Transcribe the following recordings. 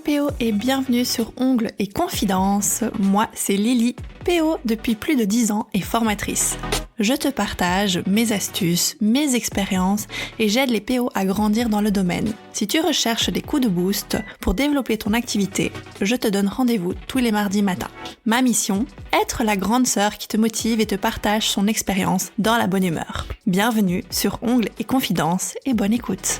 PO et bienvenue sur Ongles et Confidences. Moi, c'est Lily, PO depuis plus de 10 ans et formatrice. Je te partage mes astuces, mes expériences et j'aide les PO à grandir dans le domaine. Si tu recherches des coups de boost pour développer ton activité, je te donne rendez-vous tous les mardis matins. Ma mission, être la grande sœur qui te motive et te partage son expérience dans la bonne humeur. Bienvenue sur Ongles et Confidences et bonne écoute.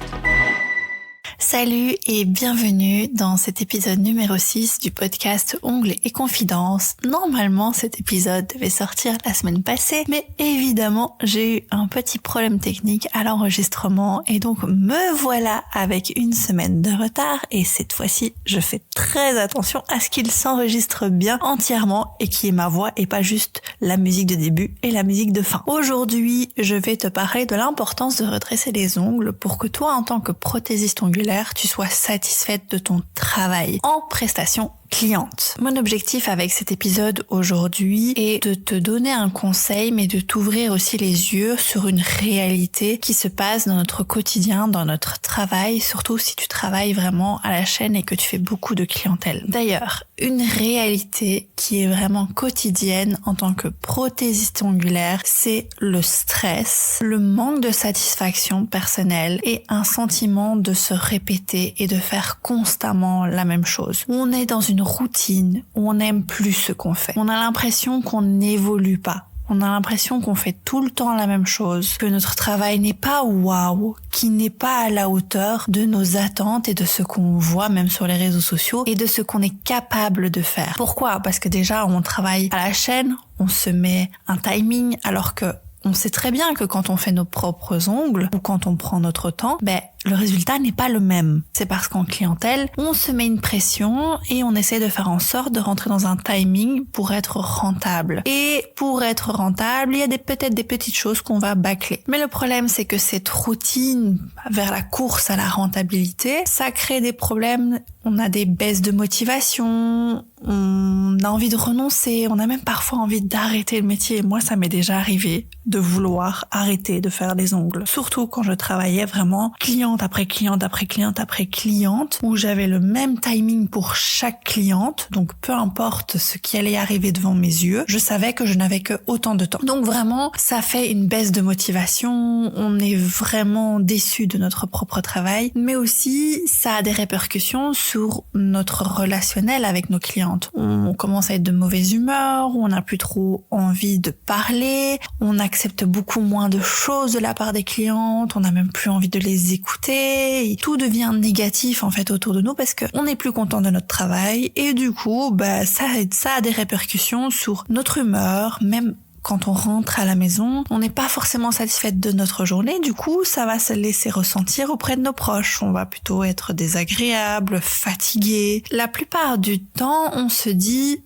Salut et bienvenue dans cet épisode numéro 6 du podcast Ongles et Confidences. Normalement, cet épisode devait sortir la semaine passée, mais évidemment, j'ai eu un petit problème technique à l'enregistrement et donc me voilà avec une semaine de retard et cette fois-ci, je fais très attention à ce qu'il s'enregistre bien entièrement et qu'il y ait ma voix et pas juste la musique de début et la musique de fin. Aujourd'hui, je vais te parler de l'importance de redresser les ongles pour que toi, en tant que prothésiste ongulaire, tu sois satisfaite de ton travail en prestation cliente. Mon objectif avec cet épisode aujourd'hui est de te donner un conseil, mais de t'ouvrir aussi les yeux sur une réalité qui se passe dans notre quotidien, dans notre travail, surtout si tu travailles vraiment à la chaîne et que tu fais beaucoup de clientèle. D'ailleurs, une réalité qui est vraiment quotidienne en tant que prothésiste ongulaire, c'est le stress, le manque de satisfaction personnelle et un sentiment de se répéter et de faire constamment la même chose. On est dans une routine où on n'aime plus ce qu'on fait. On a l'impression qu'on n'évolue pas. On a l'impression qu'on fait tout le temps la même chose, que notre travail n'est pas waouh, qui n'est pas à la hauteur de nos attentes et de ce qu'on voit même sur les réseaux sociaux et de ce qu'on est capable de faire. Pourquoi ? Parce que déjà, on travaille à la chaîne, on se met un timing alors que on sait très bien que quand on fait nos propres ongles ou quand on prend notre temps, le résultat n'est pas le même. C'est parce qu'en clientèle, on se met une pression et on essaie de faire en sorte de rentrer dans un timing pour être rentable. Et pour être rentable, il y a peut-être des petites choses qu'on va bâcler. Mais le problème, c'est que cette routine vers la course à la rentabilité, ça crée des problèmes. On a des baisses de motivation, on a envie de renoncer, on a même parfois envie d'arrêter le métier. Moi, ça m'est déjà arrivé de vouloir arrêter de faire des ongles. Surtout quand je travaillais vraiment cliente après cliente après cliente après cliente, où j'avais le même timing pour chaque cliente. Donc peu importe ce qui allait arriver devant mes yeux, je savais que je n'avais que autant de temps. Donc vraiment, ça fait une baisse de motivation, on est vraiment déçu de notre propre travail, mais aussi ça a des répercussions sur notre relationnel avec nos clientes. On commence à être de mauvaise humeur, on n'a plus trop envie de parler, on accepte beaucoup moins de choses de la part des clientes, on n'a même plus envie de les écouter, et tout devient négatif en fait autour de nous parce qu'on n'est plus content de notre travail et du coup ça a des répercussions sur notre humeur, même quand on rentre à la maison, on n'est pas forcément satisfaite de notre journée, du coup, ça va se laisser ressentir auprès de nos proches. On va plutôt être désagréable, fatigué. La plupart du temps, on se dit,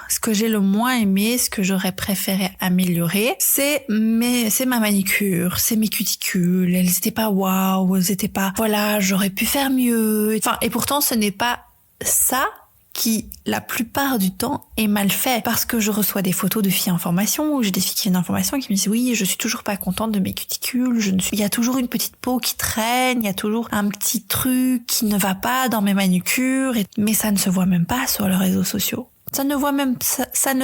ce que j'ai le moins aimé, ce que j'aurais préféré améliorer, c'est ma manicure, c'est mes cuticules, elles étaient pas waouh, elles étaient pas, j'aurais pu faire mieux. Et pourtant, ce n'est pas ça qui, la plupart du temps, est mal fait. Parce que je reçois des photos de filles en formation, ou j'ai des filles qui viennent en formation qui me disent « Oui, je suis toujours pas contente de mes cuticules, il y a toujours une petite peau qui traîne, il y a toujours un petit truc qui ne va pas dans mes manucures. » Mais ça ne se voit même pas sur les réseaux sociaux. Ça ne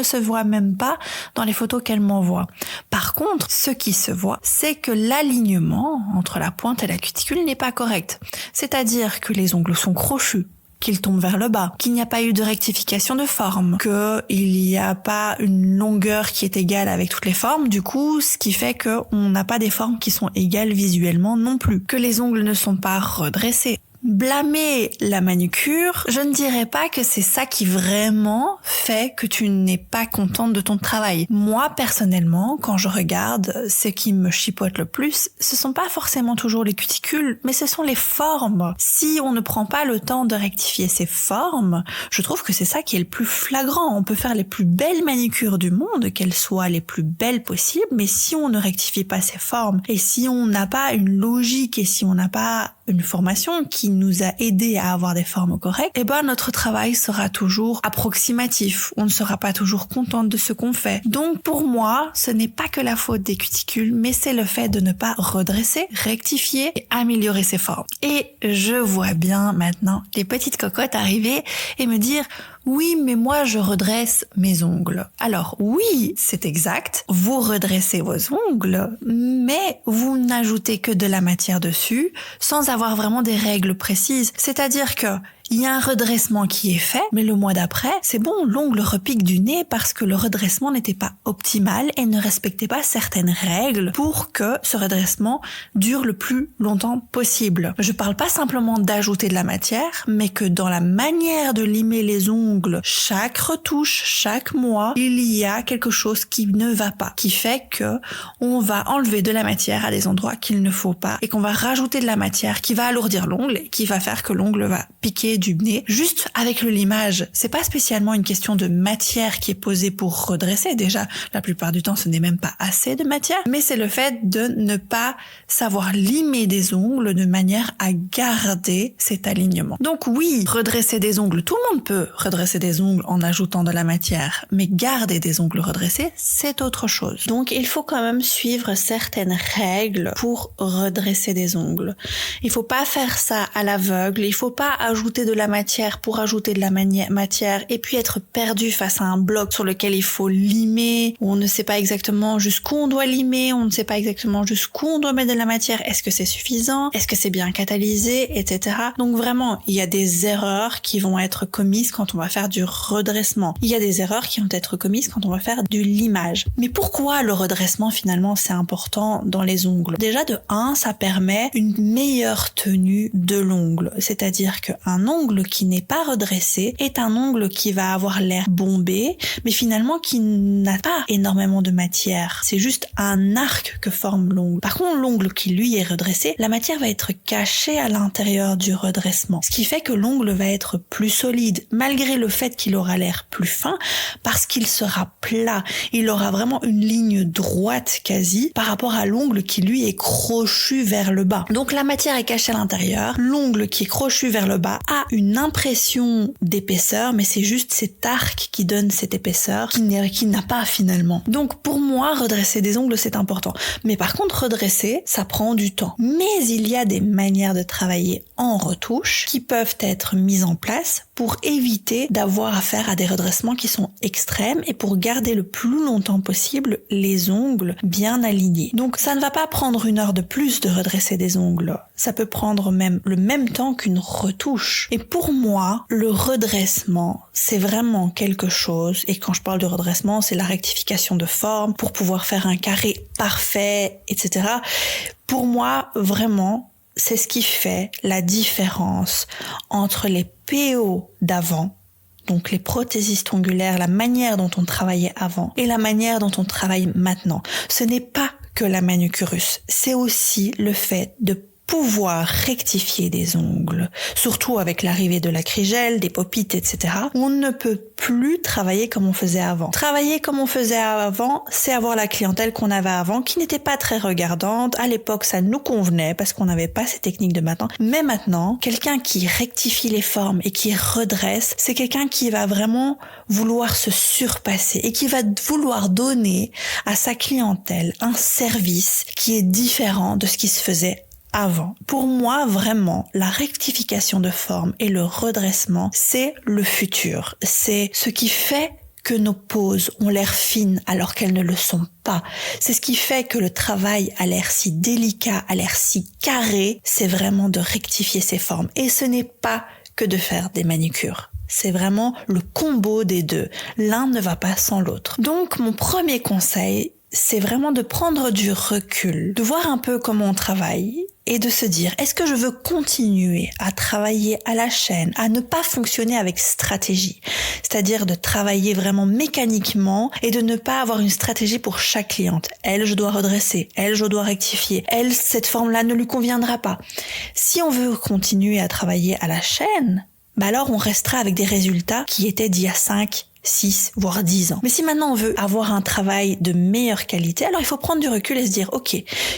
se voit même pas dans les photos qu'elle m'envoie. Par contre, ce qui se voit, c'est que l'alignement entre la pointe et la cuticule n'est pas correct. C'est-à-dire que les ongles sont crochus, qu'il tombe vers le bas, qu'il n'y a pas eu de rectification de forme, qu'il n'y a pas une longueur qui est égale avec toutes les formes, du coup, ce qui fait qu'on n'a pas des formes qui sont égales visuellement non plus, que les ongles ne sont pas redressés. Blâmer la manucure, je ne dirais pas que c'est ça qui vraiment fait que tu n'es pas contente de ton travail. Moi, personnellement, quand je regarde, ce qui me chipote le plus, ce sont pas forcément toujours les cuticules, mais ce sont les formes. Si on ne prend pas le temps de rectifier ces formes, je trouve que c'est ça qui est le plus flagrant. On peut faire les plus belles manicures du monde, qu'elles soient les plus belles possibles, mais si on ne rectifie pas ces formes, et si on n'a pas une logique, et si on n'a pas une formation qui nous a aidé à avoir des formes correctes, notre travail sera toujours approximatif. On ne sera pas toujours content de ce qu'on fait. Donc pour moi, ce n'est pas que la faute des cuticules, mais c'est le fait de ne pas redresser, rectifier et améliorer ses formes. Et je vois bien maintenant les petites cocottes arriver et me dire oui, mais moi je redresse mes ongles. Alors oui, c'est exact, vous redressez vos ongles, mais vous n'ajoutez que de la matière dessus sans avoir vraiment des règles précises. C'est-à-dire que il y a un redressement qui est fait, mais le mois d'après, c'est bon, l'ongle repique du nez parce que le redressement n'était pas optimal et ne respectait pas certaines règles pour que ce redressement dure le plus longtemps possible. Je parle pas simplement d'ajouter de la matière, mais que dans la manière de limer les ongles, chaque retouche, chaque mois, il y a quelque chose qui ne va pas, qui fait que on va enlever de la matière à des endroits qu'il ne faut pas et qu'on va rajouter de la matière qui va alourdir l'ongle et qui va faire que l'ongle va piquer du nez juste avec le limage. C'est pas spécialement une question de matière qui est posée pour redresser. Déjà, la plupart du temps, ce n'est même pas assez de matière, mais c'est le fait de ne pas savoir limer des ongles de manière à garder cet alignement. Donc oui, redresser des ongles, tout le monde peut redresser des ongles en ajoutant de la matière, mais garder des ongles redressés, c'est autre chose. Donc il faut quand même suivre certaines règles pour redresser des ongles. Il faut pas faire ça à l'aveugle, il faut pas ajouter de la matière pour ajouter de la matière et puis être perdu face à un bloc sur lequel il faut limer, où on ne sait pas exactement jusqu'où on doit limer, on ne sait pas exactement jusqu'où on doit mettre de la matière, est-ce que c'est suffisant, est-ce que c'est bien catalysé, etc. Donc vraiment, il y a des erreurs qui vont être commises quand on va faire du redressement. Il y a des erreurs qui vont être commises quand on va faire du limage. Mais pourquoi le redressement finalement c'est important dans les ongles? Déjà de 1, ça permet une meilleure tenue de l'ongle, c'est-à-dire qu'un ongle qui n'est pas redressé est un ongle qui va avoir l'air bombé, mais finalement qui n'a pas énormément de matière. C'est juste un arc que forme l'ongle. Par contre, l'ongle qui lui est redressé, la matière va être cachée à l'intérieur du redressement, ce qui fait que l'ongle va être plus solide, malgré le fait qu'il aura l'air plus fin, parce qu'il sera plat. Il aura vraiment une ligne droite quasi par rapport à l'ongle qui lui est crochu vers le bas. Donc la matière est cachée à l'intérieur, l'ongle qui est crochu vers le bas a une impression d'épaisseur, mais c'est juste cet arc qui donne cette épaisseur qui n'a pas finalement. Donc pour moi, redresser des ongles, c'est important. Mais par contre, redresser, ça prend du temps. Mais il y a des manières de travailler en retouche qui peuvent être mises en place pour éviter d'avoir affaire à des redressements qui sont extrêmes et pour garder le plus longtemps possible les ongles bien alignés. Donc ça ne va pas prendre 1 heure de plus de redresser des ongles. Ça peut prendre même le même temps qu'une retouche. Et pour moi, le redressement, c'est vraiment quelque chose, et quand je parle de redressement, c'est la rectification de forme pour pouvoir faire un carré parfait, etc. Pour moi, vraiment, c'est ce qui fait la différence entre les PO d'avant, donc les prothésistes ongulaires, la manière dont on travaillait avant, et la manière dont on travaille maintenant. Ce n'est pas que la manucurus, c'est aussi le fait de pouvoir rectifier des ongles, surtout avec l'arrivée de l'acrygel, des pop-it, etc. On ne peut plus travailler comme on faisait avant. Travailler comme on faisait avant, c'est avoir la clientèle qu'on avait avant, qui n'était pas très regardante. À l'époque, ça nous convenait parce qu'on n'avait pas ces techniques de maintenant. Mais maintenant, quelqu'un qui rectifie les formes et qui redresse, c'est quelqu'un qui va vraiment vouloir se surpasser et qui va vouloir donner à sa clientèle un service qui est différent de ce qui se faisait avant. Pour moi, vraiment, la rectification de forme et le redressement, c'est le futur. C'est ce qui fait que nos poses ont l'air fines alors qu'elles ne le sont pas. C'est ce qui fait que le travail a l'air si délicat, a l'air si carré. C'est vraiment de rectifier ces formes. Et ce n'est pas que de faire des manicures. C'est vraiment le combo des deux. L'un ne va pas sans l'autre. Donc, mon premier conseil, c'est vraiment de prendre du recul, de voir un peu comment on travaille et de se dire, est-ce que je veux continuer à travailler à la chaîne, à ne pas fonctionner avec stratégie, c'est-à-dire de travailler vraiment mécaniquement et de ne pas avoir une stratégie pour chaque cliente. Elle, je dois redresser, elle, je dois rectifier, elle, cette forme-là ne lui conviendra pas. Si on veut continuer à travailler à la chaîne, alors on restera avec des résultats qui étaient d'il y a 5, 6, voire 10 ans. Mais si maintenant on veut avoir un travail de meilleure qualité, alors il faut prendre du recul et se dire, ok,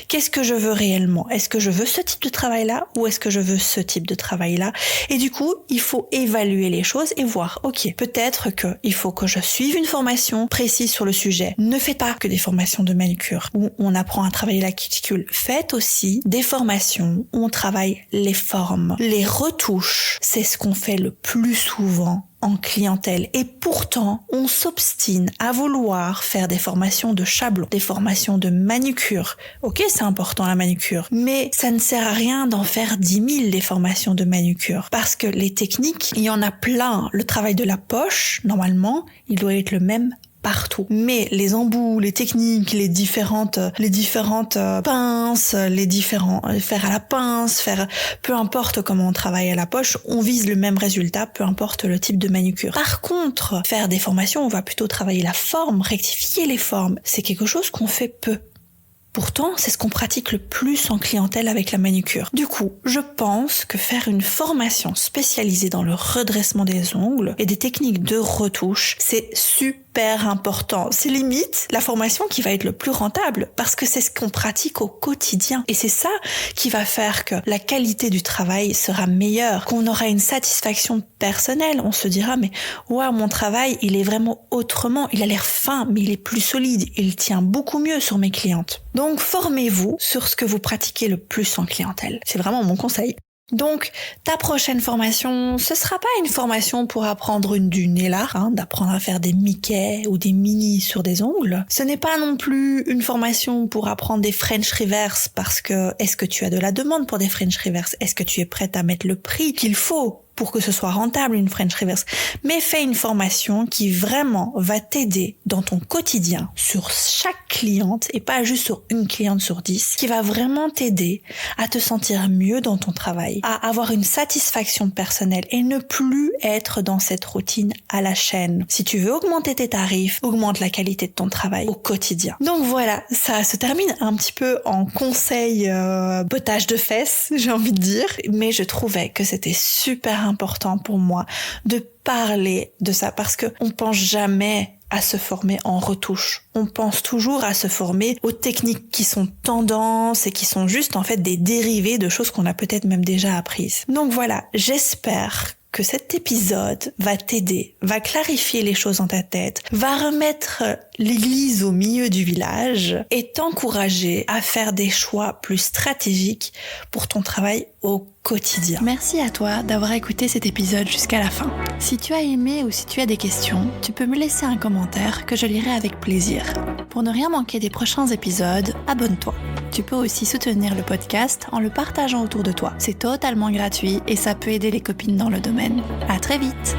qu'est-ce que je veux réellement? Est-ce que je veux ce type de travail-là ou est-ce que je veux ce type de travail-là? Et du coup, il faut évaluer les choses et voir, ok, peut-être qu'il faut que je suive une formation précise sur le sujet. Ne faites pas que des formations de manucure où on apprend à travailler la cuticule. Faites aussi des formations où on travaille les formes, les retouches. C'est ce qu'on fait le plus souvent en clientèle. Et pourtant, on s'obstine à vouloir faire des formations de chablon, des formations de manucure. Ok, c'est important la manucure, mais ça ne sert à rien d'en faire 10 000 des formations de manucure. Parce que les techniques, il y en a plein. Le travail de la poche, normalement, il doit être le même partout. Mais les embouts, les techniques, les différentes pinces, les différents faire à la pince, peu importe comment on travaille à la poche, on vise le même résultat, peu importe le type de manucure. Par contre, faire des formations, on va plutôt travailler la forme, rectifier les formes. C'est quelque chose qu'on fait peu. Pourtant, c'est ce qu'on pratique le plus en clientèle avec la manucure. Du coup, je pense que faire une formation spécialisée dans le redressement des ongles et des techniques de retouche, c'est super important. C'est limite la formation qui va être le plus rentable parce que c'est ce qu'on pratique au quotidien. Et c'est ça qui va faire que la qualité du travail sera meilleure, qu'on aura une satisfaction personnelle. On se dira, mais waouh, mon travail, il est vraiment autrement. Il a l'air fin, mais il est plus solide. Il tient beaucoup mieux sur mes clientes. Donc, formez-vous sur ce que vous pratiquez le plus en clientèle. C'est vraiment mon conseil. Donc, ta prochaine formation, ce sera pas une formation pour apprendre du nail-art, d'apprendre à faire des Mickey ou des mini sur des ongles. Ce n'est pas non plus une formation pour apprendre des French reverse parce que est-ce que tu as de la demande pour des French reverse? Est-ce que tu es prête à mettre le prix qu'il faut pour que ce soit rentable, une French reverse? Mais fais une formation qui vraiment va t'aider dans ton quotidien sur chaque cliente et pas juste sur une cliente sur 10, qui va vraiment t'aider à te sentir mieux dans ton travail, à avoir une satisfaction personnelle et ne plus être dans cette routine à la chaîne. Si tu veux augmenter tes tarifs, augmente la qualité de ton travail au quotidien. Donc voilà, ça se termine un petit peu en conseil potage de fesses, j'ai envie de dire, mais je trouvais que c'était super important pour moi de parler de ça parce que on pense jamais à se former en retouche. On pense toujours à se former aux techniques qui sont tendances et qui sont juste en fait des dérivés de choses qu'on a peut-être même déjà apprises. Donc voilà, j'espère que cet épisode va t'aider, va clarifier les choses dans ta tête, va remettre l'église au milieu du village et t'encourager à faire des choix plus stratégiques pour ton travail au quotidien. Merci à toi d'avoir écouté cet épisode jusqu'à la fin. Si tu as aimé ou si tu as des questions, tu peux me laisser un commentaire que je lirai avec plaisir. Pour ne rien manquer des prochains épisodes, abonne-toi. Tu peux aussi soutenir le podcast en le partageant autour de toi. C'est totalement gratuit et ça peut aider les copines dans le domaine. À très vite!